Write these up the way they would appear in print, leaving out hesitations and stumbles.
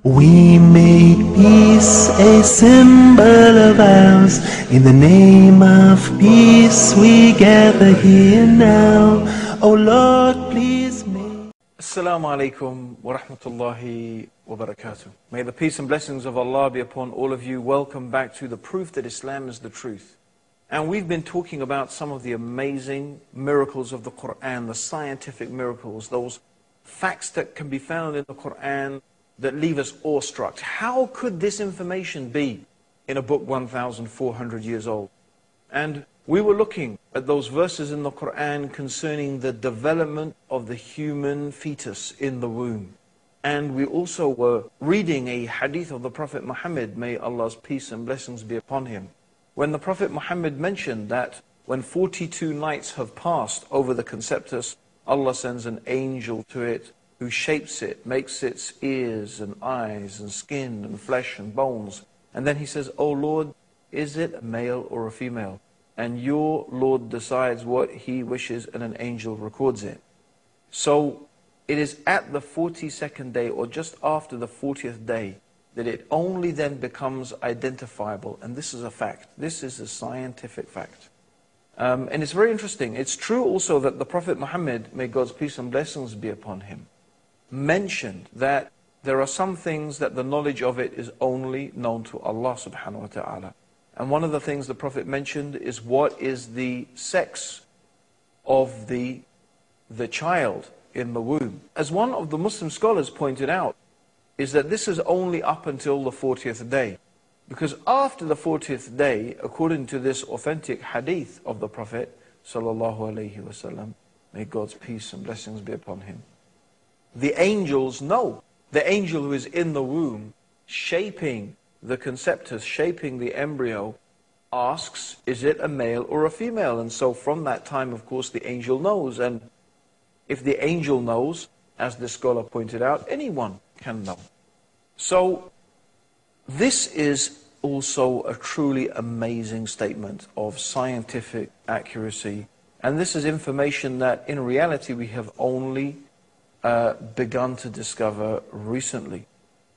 We make peace a symbol of ours. In the name of peace we gather here now. Oh Lord, please make. Assalamu alaikum wa rahmatullahi wa barakatuh. May the peace and blessings of Allah be upon all of you. Welcome back to the proof that Islam is the truth. And we've been talking about some of the amazing miracles of the Quran, the scientific miracles, those facts that can be found in the Quran that leave us awestruck. How could this information be in a book 1,400 years old? And we were looking at those verses in the Quran concerning the development of the human fetus in the womb. And we also were reading a hadith of the Prophet Muhammad, may Allah's peace and blessings be upon him, when the Prophet Muhammad mentioned that when 42 nights have passed over the conceptus, Allah sends an angel to it who shapes it, makes its ears and eyes and skin and flesh and bones. And then he says, "Oh Lord, is it a male or a female?" And your Lord decides what he wishes and an angel records it. So it is at the 42nd day or just after the 40th day that it only then becomes identifiable. And this is a fact. This is a scientific fact. And it's very interesting. It's true also that the Prophet Muhammad, may God's peace and blessings be upon him, mentioned that there are some things that the knowledge of it is only known to Allah subhanahu wa ta'ala. And one of the things the Prophet mentioned is what is the sex of the child in the womb. As one of the Muslim scholars pointed out, is that this is only up until the 40th day. Because after the 40th day, according to this authentic hadith of the Prophet sallallahu alaihi wasallam, may God's peace and blessings be upon him, the angels know. The angel who is in the womb, shaping the conceptus, shaping the embryo, asks, is it a male or a female? And so from that time, of course, the angel knows. And if the angel knows, as the scholar pointed out, anyone can know. So this is also a truly amazing statement of scientific accuracy. And this is information that in reality we have only begun to discover recently.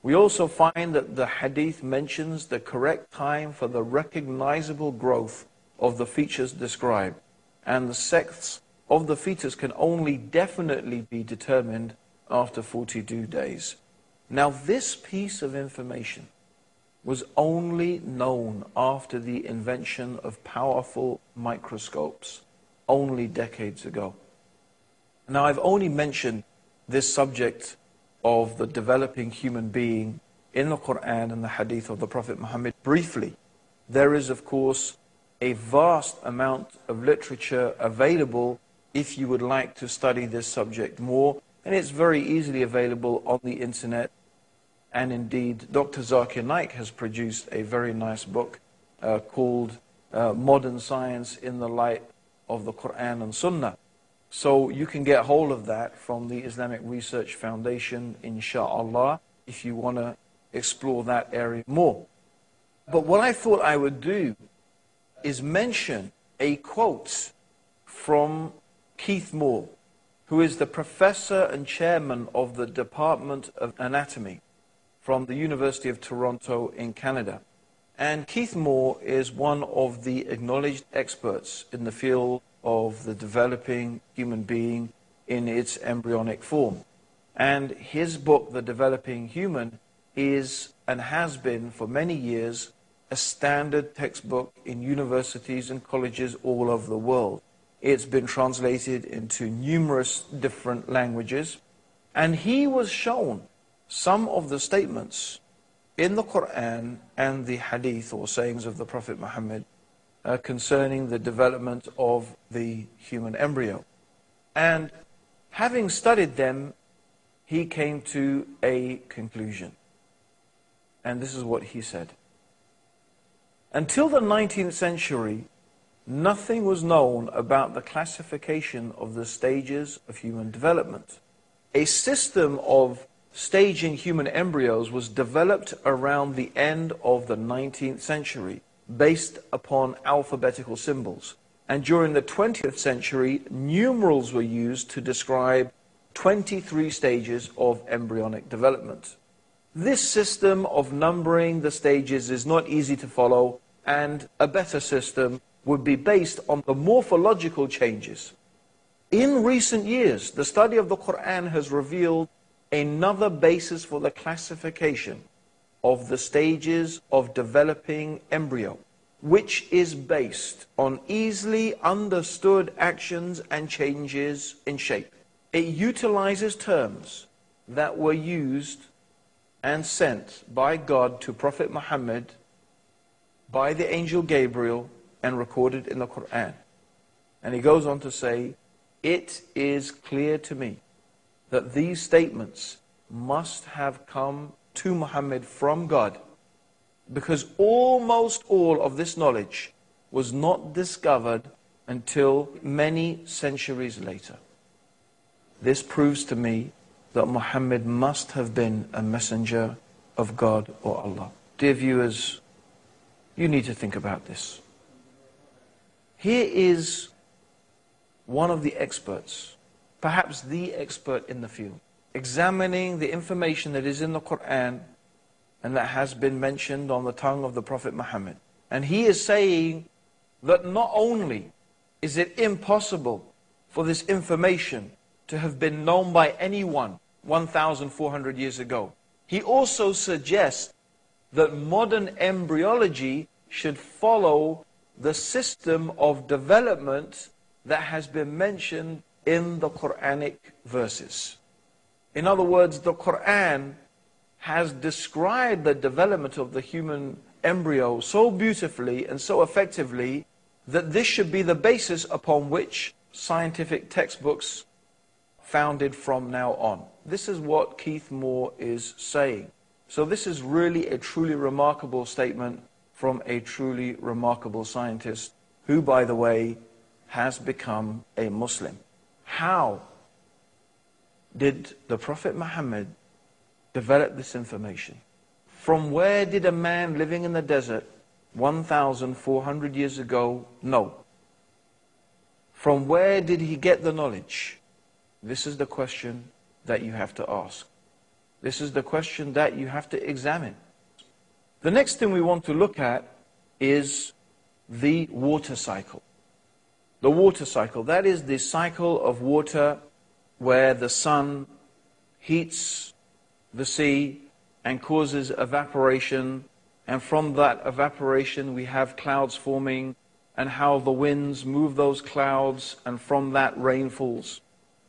We also find that the hadith mentions the correct time for the recognizable growth of the features described, and the sex of the fetus can only definitely be determined after 42 days. Now this piece of information was only known after the invention of powerful microscopes, only decades ago. Now I've only mentioned this subject of the developing human being in the Quran and the hadith of the Prophet Muhammad briefly. There is, of course, a vast amount of literature available if you would like to study this subject more, and it's very easily available on the internet. And indeed, Dr. Zakir Naik has produced a very nice book called Modern Science in the Light of the Quran and Sunnah. So you can get hold of that from the Islamic Research Foundation, inshallah, if you want to explore that area more. But what I thought I would do is mention a quote from Keith Moore, who is the professor and chairman of the Department of Anatomy from the University of Toronto in Canada. And Keith Moore is one of the acknowledged experts in the field of the developing human being in its embryonic form. And his book, The Developing Human, is and has been for many years a standard textbook in universities and colleges all over the world. It's been translated into numerous different languages, and he was shown some of the statements in the Quran and the hadith or sayings of the Prophet Muhammad concerning the development of the human embryo. And having studied them, he came to a conclusion. And this is what he said. Until the 19th century, nothing was known about the classification of the stages of human development. A system of staging human embryos was developed around the end of the 19th century, based upon alphabetical symbols. And during the 20th century, numerals were used to describe 23 stages of embryonic development. This system of numbering the stages is not easy to follow, and a better system would be based on the morphological changes. In recent years, the study of the Quran has revealed another basis for the classification of the stages of developing embryo, which is based on easily understood actions and changes in shape. It utilizes terms that were used and sent by God to Prophet Muhammad, by the angel Gabriel, and recorded in the Quran. And he goes on to say, it is clear to me that these statements must have come to Muhammad from God, because almost all of this knowledge was not discovered until many centuries later. This proves to me that Muhammad must have been a messenger of God or Allah. Dear viewers, you need to think about this. Here is one of the experts, perhaps the expert in the field, examining the information that is in the Quran and that has been mentioned on the tongue of the Prophet Muhammad. And he is saying that not only is it impossible for this information to have been known by anyone 1,400 years ago, he also suggests that modern embryology should follow the system of development that has been mentioned in the Quranic verses. In other words, the Quran has described the development of the human embryo so beautifully and so effectively that this should be the basis upon which scientific textbooks founded from now on. This is what Keith Moore is saying. So this is really a truly remarkable statement from a truly remarkable scientist who, by the way, has become a Muslim. How did the Prophet Muhammad develop this information? From where did a man living in the desert 1,400 years ago know? From where did he get the knowledge? This is the question that you have to ask. This is the question that you have to examine. The next thing we want to look at is the water cycle. The water cycle, that is the cycle of water where the sun heats the sea and causes evaporation, and from that evaporation we have clouds forming, and how the winds move those clouds, and from that rain falls.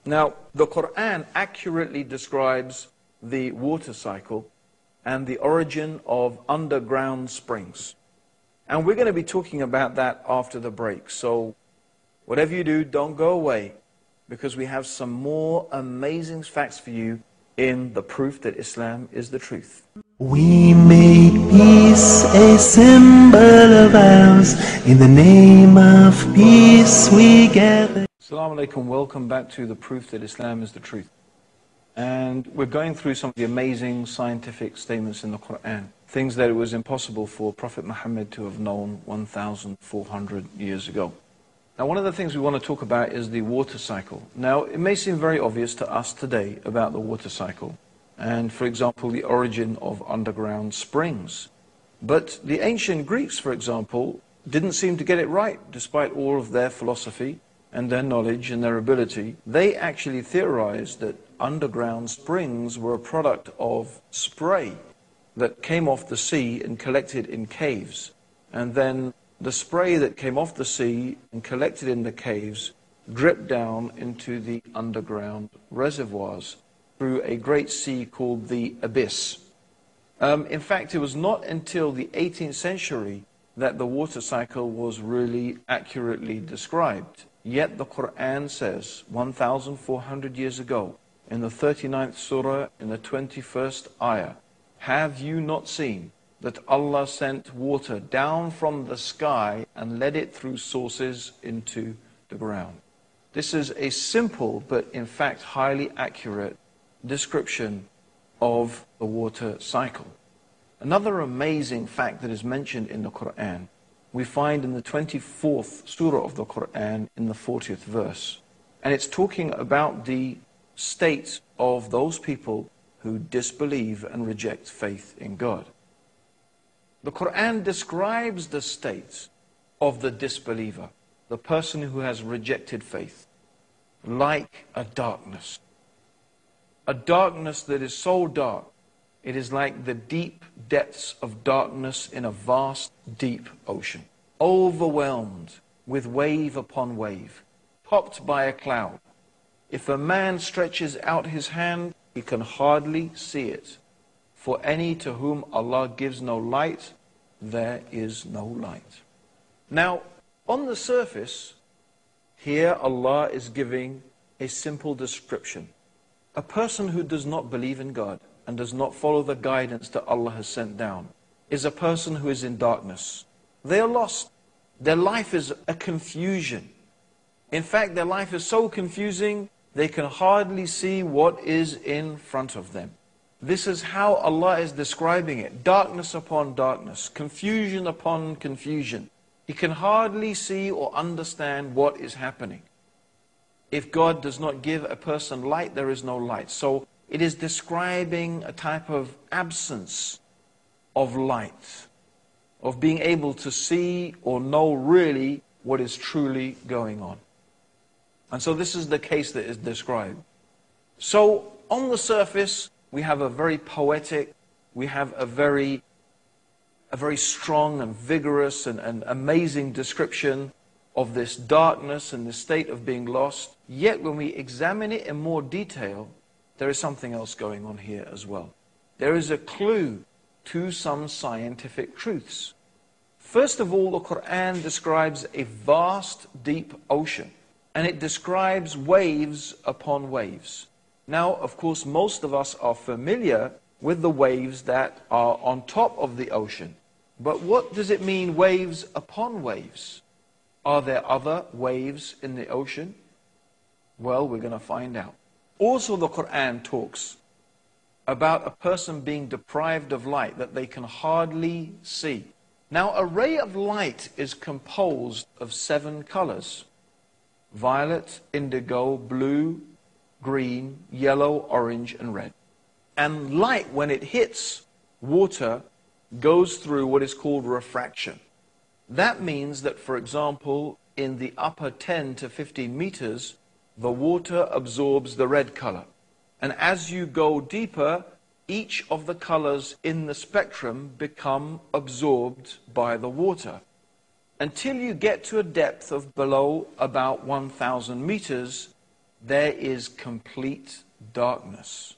Now, the Quran accurately describes the water cycle and the origin of underground springs. And we're going to be talking about that after the break. So, whatever you do, don't go away, because we have some more amazing facts for you in the proof that Islam is the truth. We make peace a symbol of ours. In the name of peace we gather. Assalamu alaikum, welcome back to the proof that Islam is the truth. And we're going through some of the amazing scientific statements in the Quran. Things that it was impossible for Prophet Muhammad to have known 1,400 years ago. Now, one of the things we want to talk about is the water cycle. Now, it may seem very obvious to us today about the water cycle, and for example, the origin of underground springs. But the ancient Greeks, for example, didn't seem to get it right, despite all of their philosophy and their knowledge and their ability. They actually theorized that underground springs were a product of spray that came off the sea and collected in caves. And then the spray that came off the sea and collected in the caves dripped down into the underground reservoirs through a great sea called the Abyss. In fact, it was not until the 18th century that the water cycle was really accurately described. Yet the Quran says 1,400 years ago, in the 39th surah, in the 21st ayah, have you not seen that Allah sent water down from the sky and led it through sources into the ground? This is a simple but in fact highly accurate description of the water cycle. Another amazing fact that is mentioned in the Quran, we find in the 24th surah of the Quran in the 40th verse. And it's talking about the state of those people who disbelieve and reject faith in God. The Quran describes the state of the disbeliever, the person who has rejected faith, like a darkness. A darkness that is so dark, it is like the deep depths of darkness in a vast, deep ocean, overwhelmed with wave upon wave, topped by a cloud. If a man stretches out his hand, he can hardly see it. For any to whom Allah gives no light, there is no light. Now, on the surface, here Allah is giving a simple description. A person who does not believe in God and does not follow the guidance that Allah has sent down is a person who is in darkness. They are lost. Their life is a confusion. In fact, their life is so confusing, they can hardly see what is in front of them. This is how Allah is describing it. Darkness upon darkness, confusion upon confusion. He can hardly see or understand what is happening. If God does not give a person light, there is no light. So it is describing a type of absence of light, of being able to see or know really what is truly going on. And so this is the case that is described. So on the surface, we have a very poetic, we have a very strong and vigorous and amazing description of this darkness and the state of being lost. Yet when we examine it in more detail, there is something else going on here as well. There is a clue to some scientific truths. First of all, the Quran describes a vast, deep ocean. And it describes waves upon waves. Now, of course, most of us are familiar with the waves that are on top of the ocean. But what does it mean, waves upon waves? Are there other waves in the ocean? Well, we're going to find out. Also, the Quran talks about a person being deprived of light that they can hardly see. Now, a ray of light is composed of 7 colors. Violet, indigo, blue, green, yellow, orange, and red. And light, when it hits water, goes through what is called refraction. That means that, for example, in the upper 10 to 15 meters, the water absorbs the red color. And as you go deeper, each of the colors in the spectrum become absorbed by the water, until you get to a depth of below about 1,000 meters, there is complete darkness.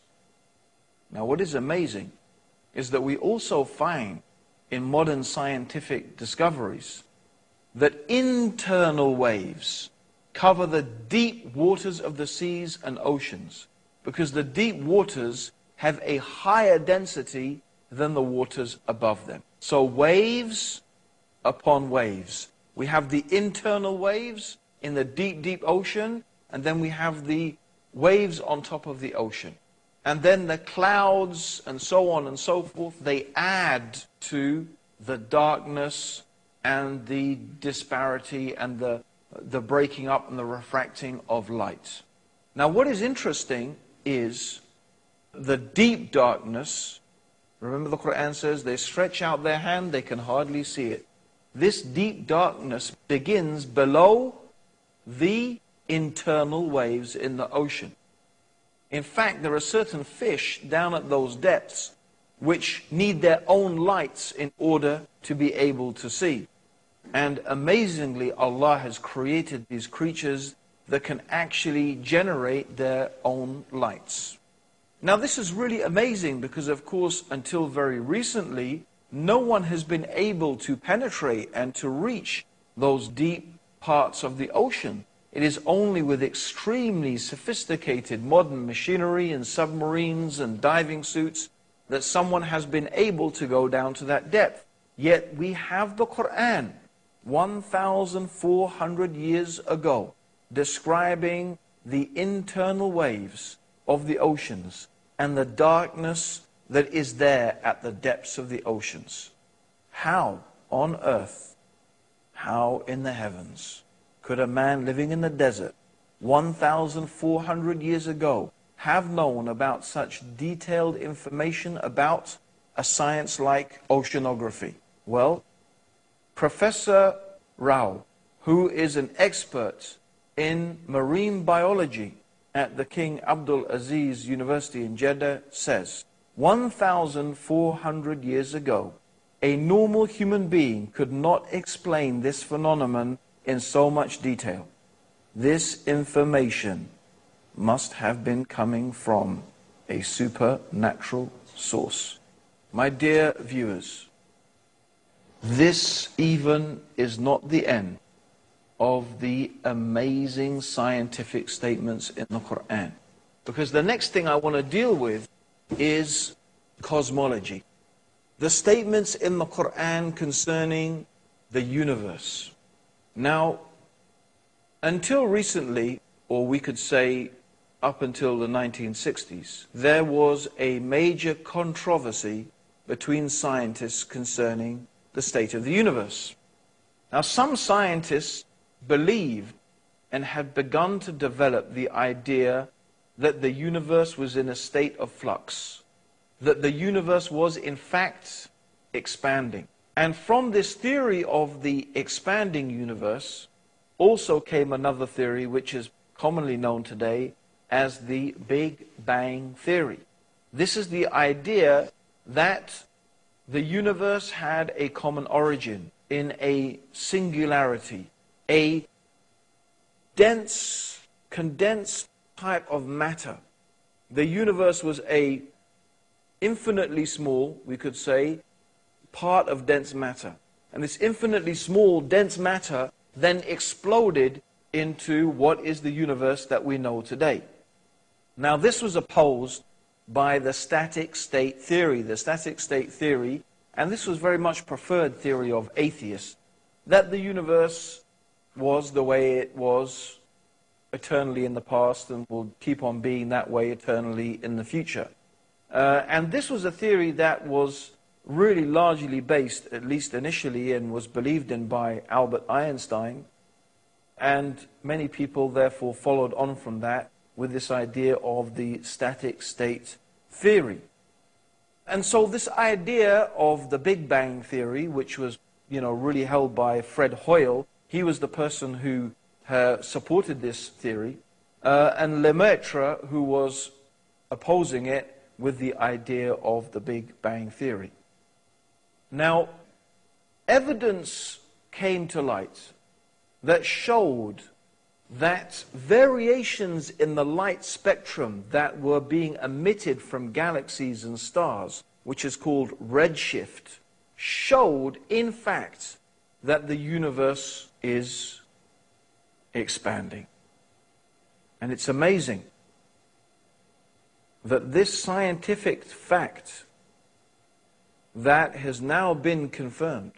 Now, what is amazing is that we also find in modern scientific discoveries that internal waves cover the deep waters of the seas and oceans, because the deep waters have a higher density than the waters above them. So waves upon waves. We have the internal waves in the deep, deep ocean, and then we have the waves on top of the ocean. And then the clouds and so on and so forth, they add to the darkness and the disparity and the breaking up and the refracting of light. Now, what is interesting is the deep darkness. Remember, the Quran says they stretch out their hand, they can hardly see it. This deep darkness begins below the internal waves in the ocean. In fact, there are certain fish down at those depths which need their own lights in order to be able to see. And amazingly, Allah has created these creatures that can actually generate their own lights. Now, this is really amazing because, of course, until very recently, no one has been able to penetrate and to reach those deep parts of the ocean. It is only with extremely sophisticated modern machinery and submarines and diving suits that someone has been able to go down to that depth. Yet we have the Quran 1,400 years ago describing the internal waves of the oceans and the darkness that is there at the depths of the oceans. How on earth, how in the heavens could a man living in the desert 1,400 years ago have known about such detailed information about a science like oceanography? Well, Professor Rao, who is an expert in marine biology at the King Abdul Aziz University in Jeddah, says 1,400 years ago, a normal human being could not explain this phenomenon in so much detail. This information must have been coming from a supernatural source. My dear viewers, this even is not the end of the amazing scientific statements in the Quran. Because the next thing I want to deal with is cosmology. The statements in the Quran concerning the universe. Now, until recently, or we could say up until the 1960s, there was a major controversy between scientists concerning the state of the universe. Now, some scientists believed and had begun to develop the idea that the universe was in a state of flux, that the universe was in fact expanding. And from this theory of the expanding universe also came another theory which is commonly known today as the Big Bang Theory. This is the idea that the universe had a common origin in a singularity, a dense, condensed type of matter. The universe was a infinitely small, we could say, part of dense matter. And this infinitely small, dense matter then exploded into what is the universe that we know today. Now, this was opposed by the static state theory. The static state theory, and this was very much preferred theory of atheists, that the universe was the way it was eternally in the past and will keep on being that way eternally in the future. And this was a theory that was really largely based, at least initially, and was believed in by Albert Einstein. And many people therefore followed on from that with this idea of the static state theory. And so this idea of the Big Bang Theory, which was, really held by Fred Hoyle, he was the person who supported this theory, and Lemaitre, who was opposing it with the idea of the Big Bang Theory. Now, evidence came to light that showed that variations in the light spectrum that were being emitted from galaxies and stars, which is called redshift, showed, in fact, that the universe is expanding. And it's amazing that this scientific fact that has now been confirmed,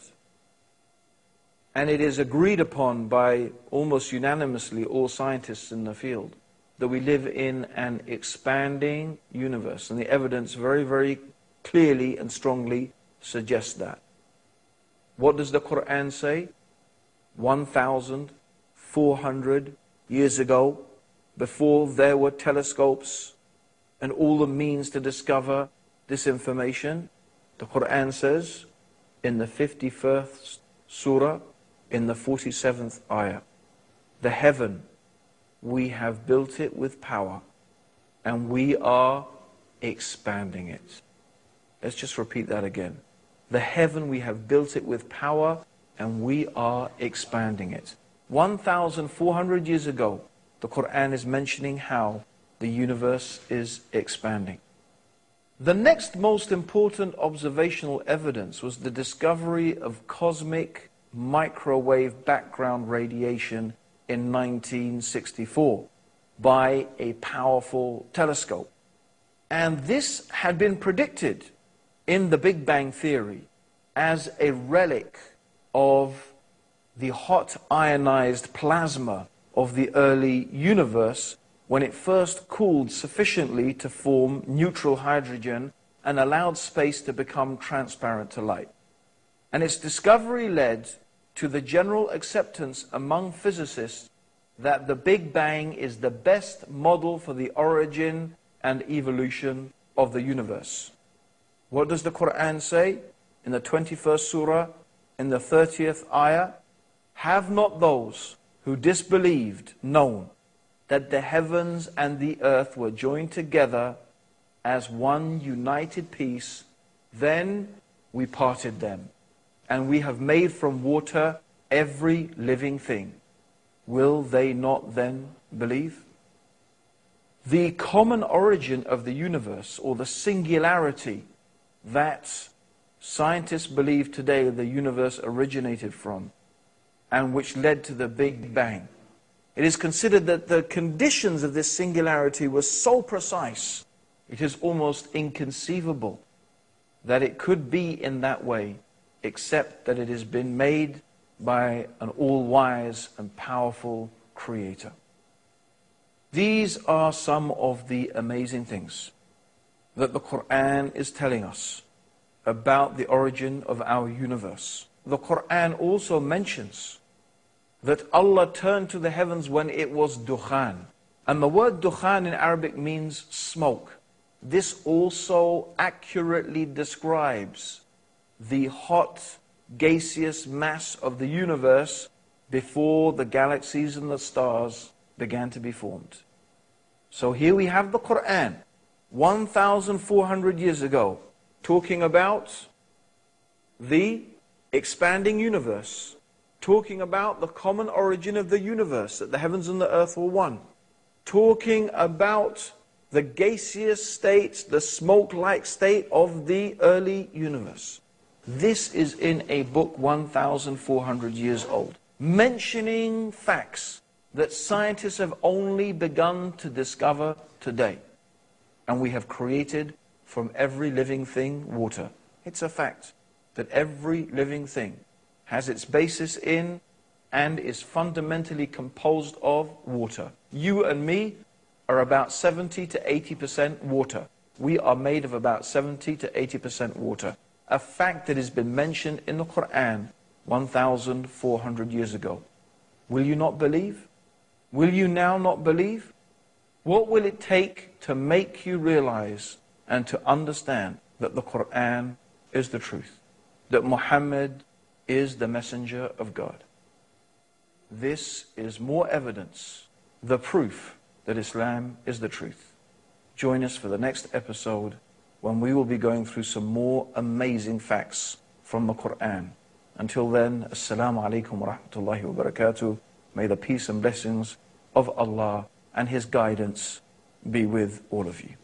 and it is agreed upon by almost unanimously all scientists in the field, that we live in an expanding universe. And the evidence very, very clearly and strongly suggests that. What does the Quran say? 1,400 years ago, before there were telescopes and all the means to discover this information, the Quran says in the 51st surah, in the 47th ayah, the heaven, we have built it with power and we are expanding it. Let's just repeat that again. The heaven, we have built it with power and we are expanding it. 1,400 years ago, the Quran is mentioning how the universe is expanding. The next most important observational evidence was the discovery of cosmic microwave background radiation in 1964 by a powerful telescope. And this had been predicted in the Big Bang Theory as a relic of the hot ionized plasma of the early universe when it first cooled sufficiently to form neutral hydrogen and allowed space to become transparent to light. And its discovery led to the general acceptance among physicists that the Big Bang is the best model for the origin and evolution of the universe. What does the Quran say in the 21st surah, in the 30th ayah? Have not those who disbelieved known that the heavens and the earth were joined together as one united piece? Then we parted them, and we have made from water every living thing. Will they not then believe? The common origin of the universe, or the singularity that scientists believe today the universe originated from, and which led to the Big Bang. It is considered that the conditions of this singularity were so precise, it is almost inconceivable that it could be in that way, except that it has been made by an all-wise and powerful Creator. These are some of the amazing things that the Quran is telling us about the origin of our universe. The Quran also mentions that Allah turned to the heavens when it was dukhan. And the word dukhan in Arabic means smoke. This also accurately describes the hot, gaseous mass of the universe before the galaxies and the stars began to be formed. So here we have the Quran, 1,400 years ago, talking about the expanding universe, talking about the common origin of the universe, that the heavens and the earth were one, talking about the gaseous state, the smoke-like state of the early universe. This is in a book 1,400 years old, mentioning facts that scientists have only begun to discover today. And we have created from every living thing water. It's a fact that every living thing has its basis in and is fundamentally composed of water. You and me are about 70 to 80% water. We are made of about 70 to 80% water. A fact that has been mentioned in the Quran 1,400 years ago. Will you not believe? Will you now not believe? What will it take to make you realize and to understand that the Quran is the truth? That Muhammad is the messenger of God? This is more evidence, the proof that Islam is the truth. Join us for the next episode when we will be going through some more amazing facts from the Quran. Until then, Assalamu alaikum wa rahmatullahi wa barakatuh. May the peace and blessings of Allah and His guidance be with all of you.